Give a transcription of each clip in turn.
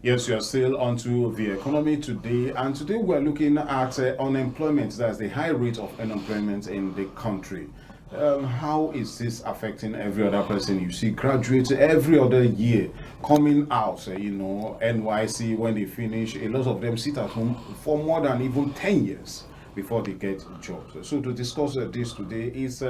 Yes, you're still onto the economy today, and today we're looking at unemployment. That's the high rate of unemployment in the country. How is this affecting every other person you see graduates every other year coming out? NYC when they finish, a lot of them sit at home for more than even 10 years before they get jobs. So to discuss this today is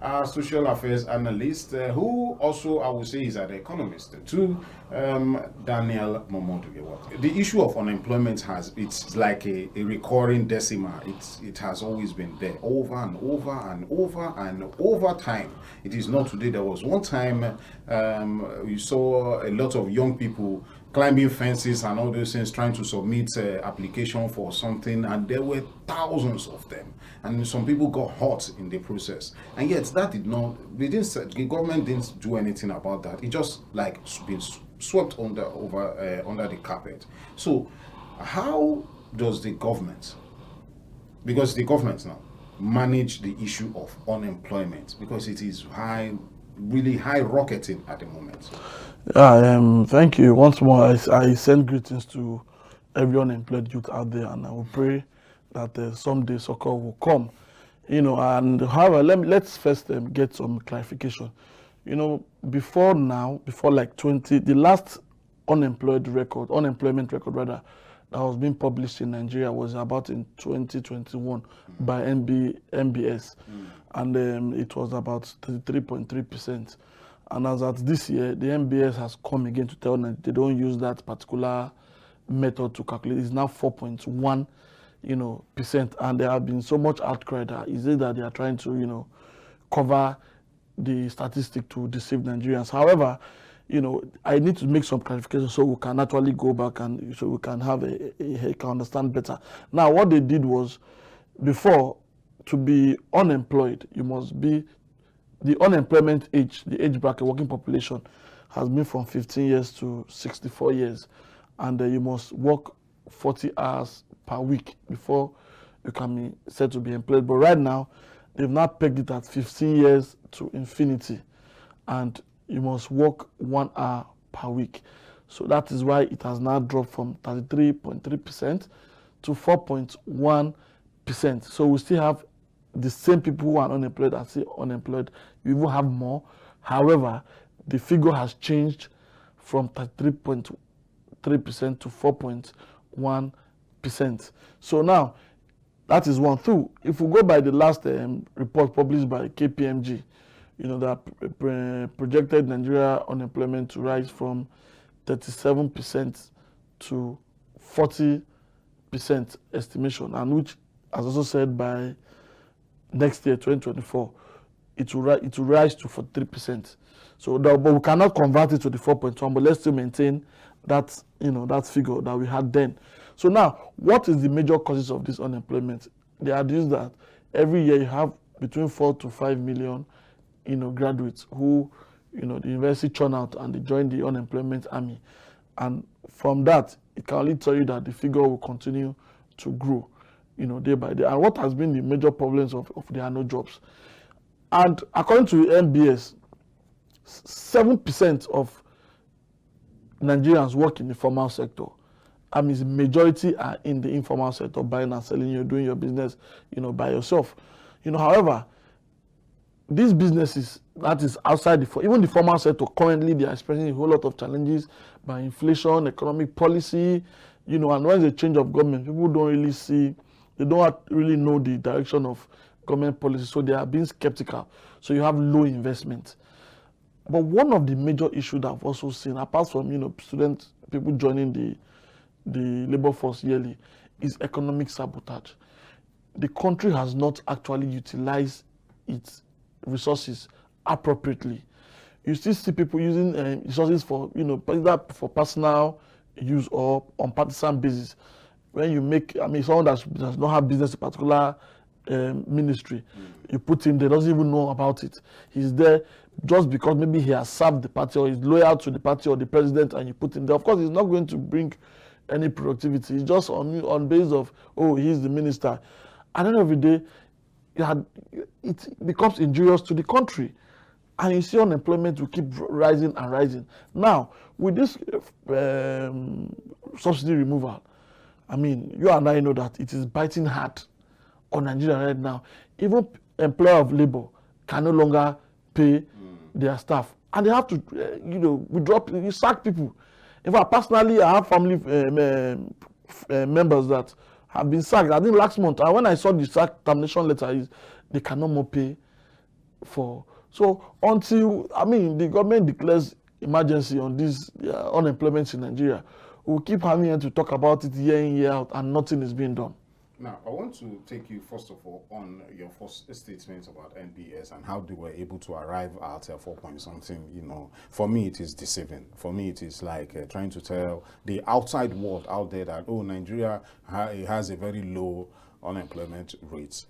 our social affairs analyst, who also I would say is an economist too, Daniel Momodu. The issue of unemployment it's like a recurring decimal. It has always been there, over and over and over and over time. It is not today. There was one time we saw a lot of young people climbing fences and all those things, trying to submit application for something, and there were thousands of them, and some people got hurt in the process. And yet that did not, the government didn't do anything about that. It just like been swept under the carpet. So how does the government, because the government now, manage the issue of unemployment, because it is really high rocketing at the moment? Thank you. Once more, I send greetings to every unemployed youth out there, and I will pray that someday succor will come. And however, let's first get some clarification. Before like the last unemployment record rather, that was being published in Nigeria was about in 2021 by MBS, and it was about 33.3%. And as at this year, the MBS has come again to tell that they don't use that particular method to calculate. It's now 4.1, percent. And there have been so much outcry that is it that they are trying to, cover the statistic to deceive Nigerians. However, I need to make some clarification so we can actually go back and so we can have can understand better. Now, what they did was, before, to be unemployed, you must be the unemployment age, the age bracket, working population, has been from 15 years to 64 years. And you must work 40 hours per week before you can be said to be employed. But right now, they've now pegged it at 15 years to infinity. And you must work 1 hour per week. So that is why it has now dropped from 33.3% to 4.1%. So we still have the same people who are unemployed are still unemployed. You even have more. However, the figure has changed from 33.3% to 4.1%. So now, that is one. Two, if we go by the last report published by KPMG, that projected Nigeria unemployment to rise from 37% to 40% estimation, and which, as also said, by next year, 2024, it will rise to 43%. So, but we cannot convert it to the 4.1, but let's still maintain that, that figure that we had then. So now, what is the major causes of this unemployment? They are these that every year you have between 4 to 5 million, graduates who, the university churn out and they join the unemployment army. And from that, it can only tell you that the figure will continue to grow, day by day. And what has been the major problems of there are no jobs? And according to MBS, 7% of Nigerians work in the formal sector. I mean, the majority are in the informal sector, buying and selling, doing your business, by yourself. However, these businesses that is outside even the formal sector, currently they are experiencing a whole lot of challenges by inflation, economic policy, and when there's a change of government, people they don't really know the direction of government policy, so they are being skeptical. So you have low investment. But one of the major issues that I've also seen, apart from people joining the labor force yearly, is economic sabotage. The country has not actually utilized its resources appropriately. You still see people using resources for either for personal use or on partisan basis. When you make, someone that does not have business in a particular ministry, you put him there, doesn't even know about it. He's there just because maybe he has served the party or is loyal to the party or the president, and you put him there. Of course, he's not going to bring any productivity. It's just on base of, he's the minister. At the end of the day, it becomes injurious to the country. and you see unemployment will keep rising and rising. Now, with this subsidy removal, I mean, you and I know that it is biting hard on Nigeria right now. Even employer of labor can no longer pay their staff, and they have to, you sack people. In fact, personally, I have family members that have been sacked. I think last month, and when I saw the sack termination letter, they cannot more pay for. So until, I mean, the government declares emergency on this unemployment in Nigeria, we'll keep having to talk about it year in, year out, and nothing is being done. Now, I want to take you, first of all, on your first statement about NBS and how they were able to arrive at 4 point something. For me, it is deceiving. For me, it is like trying to tell the outside world out there that, oh, Nigeria has a very low unemployment rate.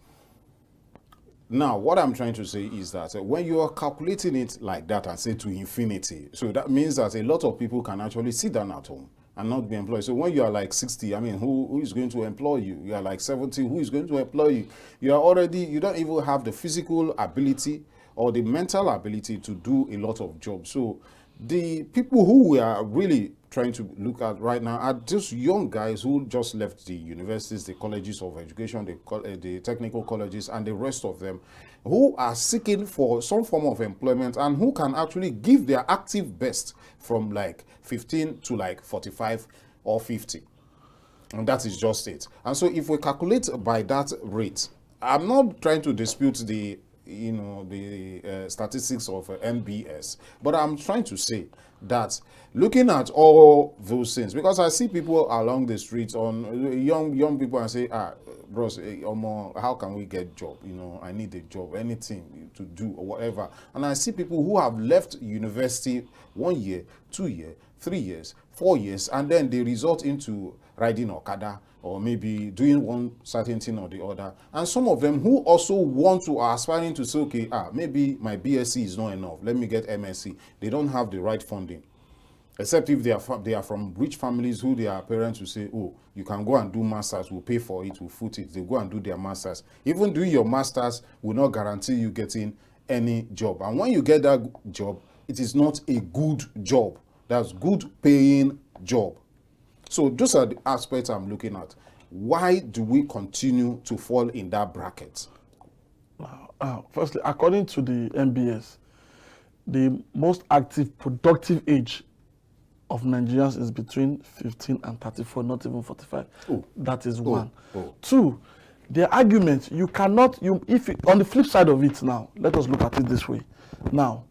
Now, what I'm trying to say is that when you are calculating it like that and say to infinity, so that means that a lot of people can actually sit down at home and not be employed. So when you are like 60, I mean, who is going to employ you? You are like 70, who is going to employ you? You don't even have the physical ability or the mental ability to do a lot of jobs. So the people who we are really trying to look at right now are just young guys who just left the universities, the colleges of education, the technical colleges, and the rest of them, who are seeking for some form of employment and who can actually give their active best from like 15 to like 45 or 50. And that is just it. And so if we calculate by that rate, I'm not trying to dispute the statistics of NBS, but I'm trying to say that looking at all those things, because I see people along the streets, on young people, and say, bros, how can we get job? I need a job, anything to do or whatever. And I see people who have left university 1 year, 2 years, 3 years, 4 years, and then they resort into riding Okada or maybe doing one certain thing or the other. And some of them who also want to are aspiring to say, okay, maybe my BSc is not enough, let me get MSc. They don't have the right funding. Except if they are from rich families who their parents will say, oh, you can go and do masters, we'll pay for it, we'll foot it. They go and do their masters. Even doing your masters will not guarantee you getting any job. And when you get that job, it is not a good job. That's good paying job. So those are the aspects I'm looking at. Why do we continue to fall in that bracket? Firstly, according to the NBS, the most active, productive age of Nigerians is between 15 and 34, not even 45. Oh. That is one. Oh. Two, the argument, you cannot, on the flip side of it now, let us look at it this way. Now,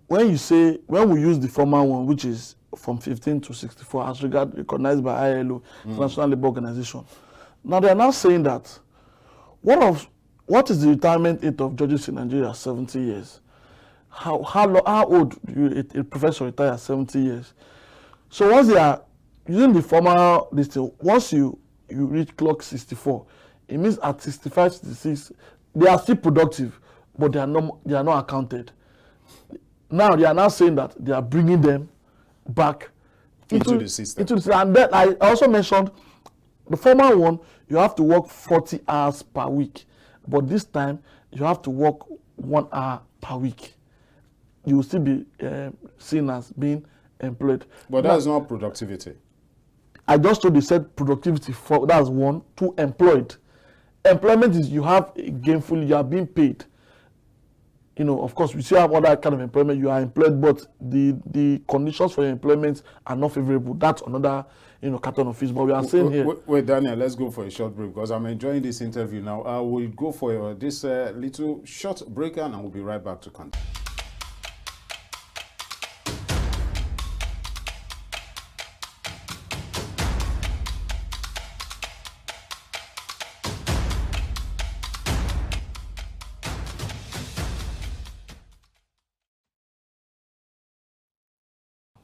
when we use the former one, which is from 15 to 64, as recognized by ILO, International Labour Organization. Now they are now saying that what is the retirement age of judges in Nigeria? 70 years. How old do a professor retire at 70 years? So once they are using the former listing, once you reach clock 64, it means at 65, 66, they are still productive, but they are not accounted. Now they are now saying that they are bringing them back into the system. And then I also mentioned the former one, you have to work 40 hours per week, but this time you have to work 1 hour per week. You will still be seen as being employed. But that's not productivity. I just told you, said productivity, that's one. Two, employed. Employment is you have gainfully, you are being paid. Of course, we still have other kind of employment. You are employed, but the conditions for your employment are not favorable. That's another, carton of fish. But we are saying here. Wait, Daniel, let's go for a short break because I'm enjoying this interview now. We'll go for this little short break and we'll be right back to continue.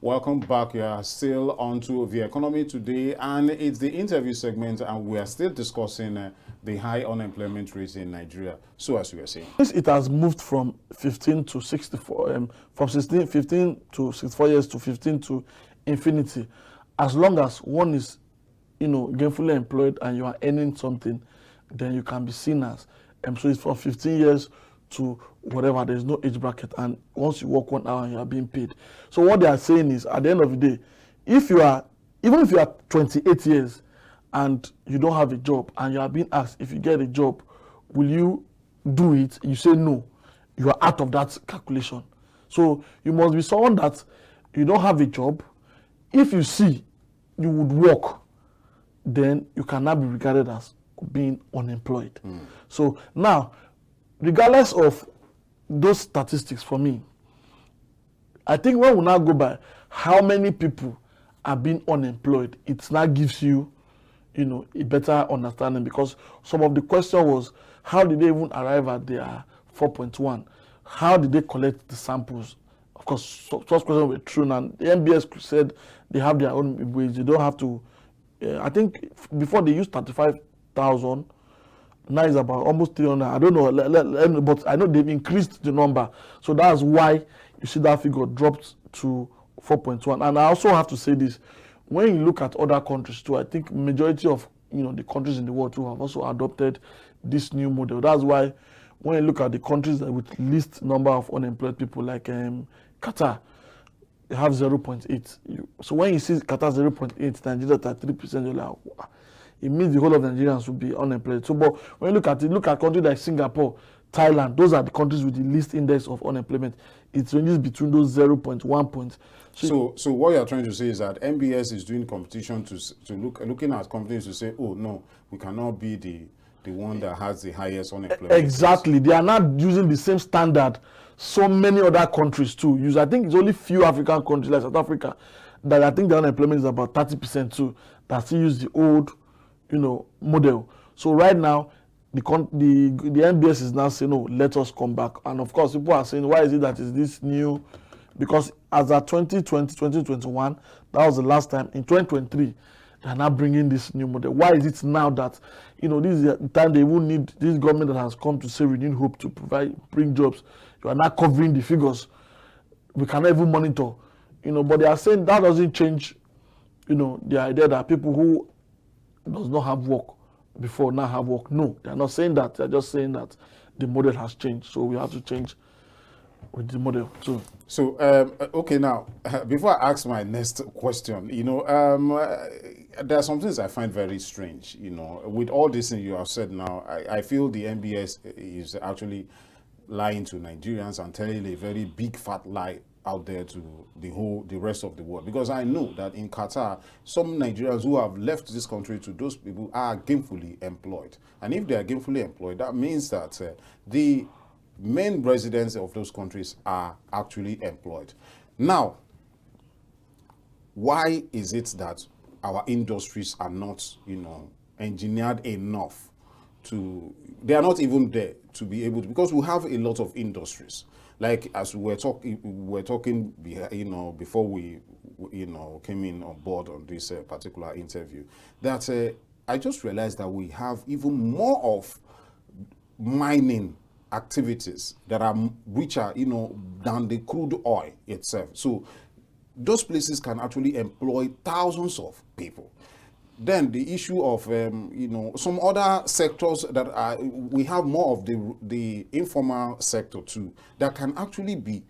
Welcome back. You are still on to the economy today, and it's the interview segment, and we are still discussing the high unemployment rate in Nigeria. So, as you were saying, it has moved from 15 to 64, from 15 to 64 years to 15 to infinity. As long as one is, gainfully employed and you are earning something, then you can be seen as. So it's from 15 years to whatever. There's no age bracket, and once you work 1 hour, you are being paid. So what they are saying is, at the end of the day, even if you are 28 years and you don't have a job, and you are being asked if you get a job, will you do it? You say no. You are out of that calculation. So you must be someone that you don't have a job. If you see you would work, then you cannot be regarded as being unemployed. So now, regardless of those statistics, for me, I think when we now go by how many people are being unemployed, it now gives you, a better understanding, because some of the question was, how did they even arrive at their 4.1? How did they collect the samples? Of course, such questions were true, and the MBS said they have their own ways. They don't have to. I think before they used 35,000, now it's about almost 300. I don't know, but I know they've increased the number. So that's why you see that figure dropped to 4.1. And I also have to say this: when you look at other countries too, I think majority of the countries in the world too have also adopted this new model. That's why when you look at the countries with least number of unemployed people, like Qatar, they have 0.8. So when you see Qatar 0.8, Nigeria at 3%, you're like, wow. It means the whole of Nigerians will be unemployed. So, but when you look at countries like Singapore, Thailand, those are the countries with the least index of unemployment. It ranges between those 0.1 points. So what you're trying to say is that MBS is doing competition to looking at companies to say, oh no, we cannot be the one that has the highest unemployment. Exactly. They are not using the same standard so many other countries too use. I think it's only few African countries like South Africa that I think the unemployment is about 30% too, that still use the old, model. So right now, the MBS is now saying, no, let us come back. And of course, people are saying, why is it that is this new? Because as at 2020, 2021, that was the last time. In 2023, they are now bringing this new model. Why is it now that, this is the time they even need this government that has come to say we need hope to bring jobs? You are not covering the figures. We cannot even monitor, but they are saying that doesn't change, the idea that people who does not have work before now have work. No, they are not saying that. They are just saying that the model has changed. So we have to change with the model too. So, okay, now, before I ask my next question, there are some things I find very strange, with all this thing you have said now. I feel the MBS is actually lying to Nigerians and telling a very big fat lie out there to the rest of the world, because I know that in Qatar, some Nigerians who have left this country to those people are gainfully employed, and if they are gainfully employed, that means that the main residents of those countries are actually employed. Now, why is it that our industries are not, engineered enough they are not even there to be able to, because we have a lot of industries. Like as we were talking, before we, came in on board on this particular interview, that I just realized that we have even more of mining activities that are richer, than the crude oil itself. So those places can actually employ thousands of people. Then the issue of some other sectors that we have more of the informal sector too, that can actually be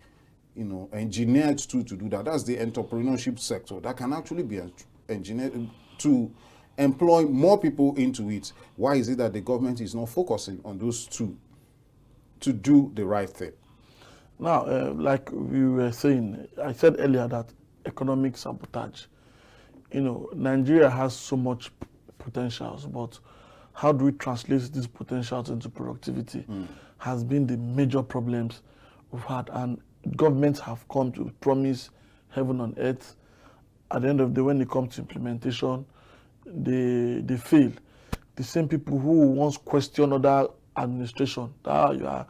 engineered to do that. That's the entrepreneurship sector that can actually be engineered to employ more people into it. Why is it that the government is not focusing on those two to do the right thing? Now, like we were saying, I said earlier that economic sabotage. Nigeria has so much potentials, but how do we translate these potentials into productivity has been the major problems we've had. And governments have come to promise heaven on earth. At the end of the day, when it comes to implementation, they fail. The same people who once questioned other administration, that you are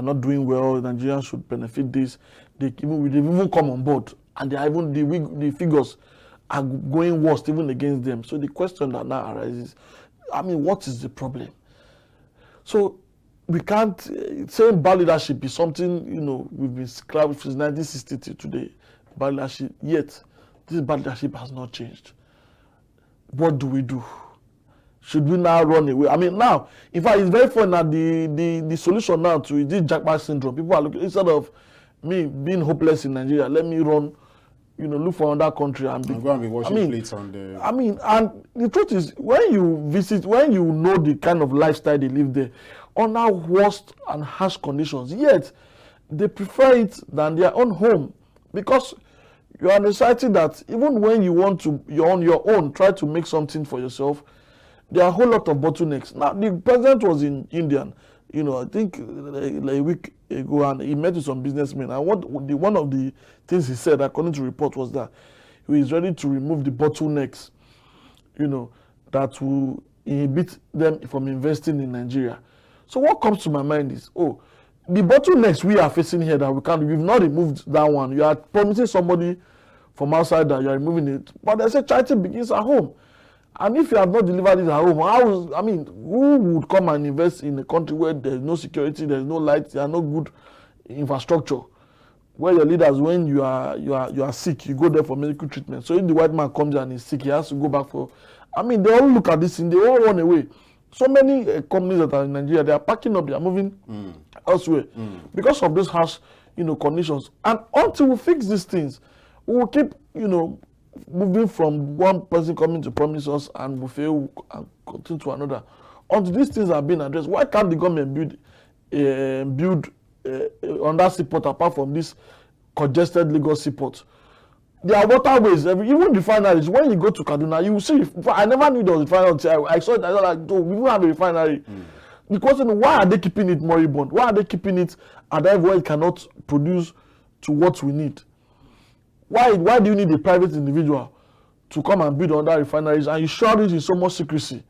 not doing well, Nigerians should benefit this, they've even come on board, and they are even the figures are going worse even against them. So the question that now arises, what is the problem? So we can't say bad leadership is something, we've been scribed since 1960 to today. Bad leadership, yet this bad leadership has not changed. What do we do? should we now run away? I mean, now, in fact, it's very funny that the solution now to this jackpot syndrome, people are looking, instead of me being hopeless in Nigeria, let me run, look for another country and go and be washing plates on the. I mean, and the truth is, when you visit, when you know the kind of lifestyle they live there, under worst and harsh conditions, yet they prefer it than their own home, because you are in a society that even when you want to, you're on your own, try to make something for yourself, there are a whole lot of bottlenecks. Now, the president was in India, I think like a week ago, and he met with some businessmen. And one of the things he said, according to report, was that he is ready to remove the bottlenecks, that will inhibit them from investing in Nigeria. So what comes to my mind is, the bottlenecks we are facing here that we've not removed that one. You are promising somebody from outside that you are removing it, but they say charity begins at home. And if you have not delivered it at home, who would come and invest in a country where there's no security, there's no light, there's no good infrastructure, where your leaders, when you are sick, you go there for medical treatment. So if the white man comes and is sick, he has to go back for. They all look at this thing, they all run away. So many companies that are in Nigeria, they are packing up, they are moving elsewhere because of those harsh, conditions. And until we fix these things, we will keep, moving from one person coming to promise us and we fail and continue to another. Until these things are being addressed, why can't the government build under seaport apart from this congested Lagos seaport? There are waterways, even refineries. When you go to Kaduna, you will see. I never knew there was a refinery until I saw it. I was like, we don't have a refinery. The question is, why are they keeping it moribund? Why are they keeping it at that where it cannot produce to what we need? Why do you need a private individual to come and build under refineries, and you shroud it in so much secrecy?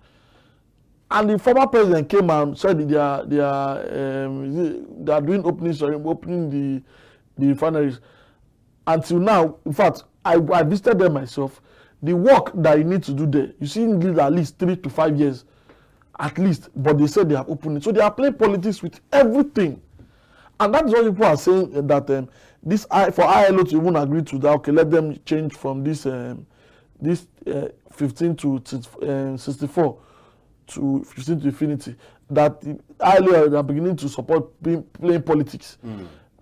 And the former president came and said they are doing opening the refineries. Until now, in fact, I visited them myself. The work that you need to do there, you see, need at least 3 to 5 years, at least. But they said they have opened it, so they are playing politics with everything, and that's why people are saying that this for ILO to even agree to that. Okay, let them change from this 15 to 64 to 15 to infinity. That the ILO are beginning to support playing politics.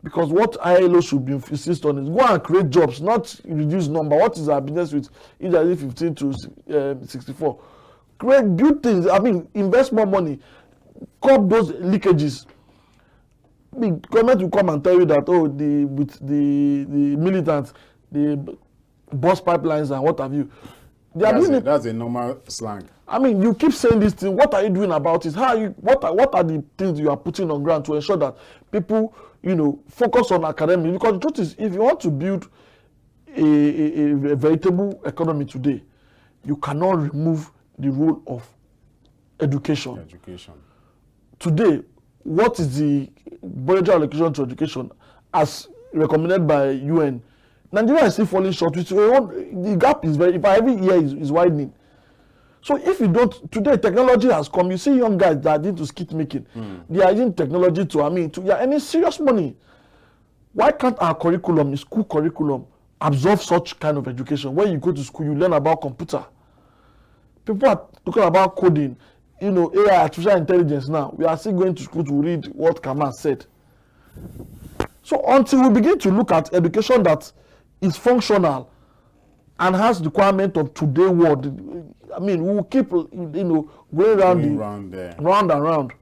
Because what ILO should be insist on is go and create jobs, not reduce number. What is our business with either 15 to 64? Create good things. Invest more money. Curb those leakages. The government will come and tell you that with the militants, the bus pipelines and what have you. That's a normal slang. You keep saying this thing. What are you doing about it? What are the things you are putting on ground to ensure that people, focus on academics? Because the truth is, if you want to build a veritable economy today, you cannot remove the role of education. Today, what is the budgetary allocation to education as recommended by UN? Nigeria is still falling short. The gap is every year is widening. So if you don't, today technology has come. You see young guys that are into skit making. They are using technology to earning serious money. Why can't our curriculum, school curriculum, absorb such kind of education? When you go to school, you learn about computer. People are talking about coding, AI, artificial intelligence now. We are still going to school to read what Kamal said. So until we begin to look at education that is functional and has the requirement of today's world, we will keep, going round and round.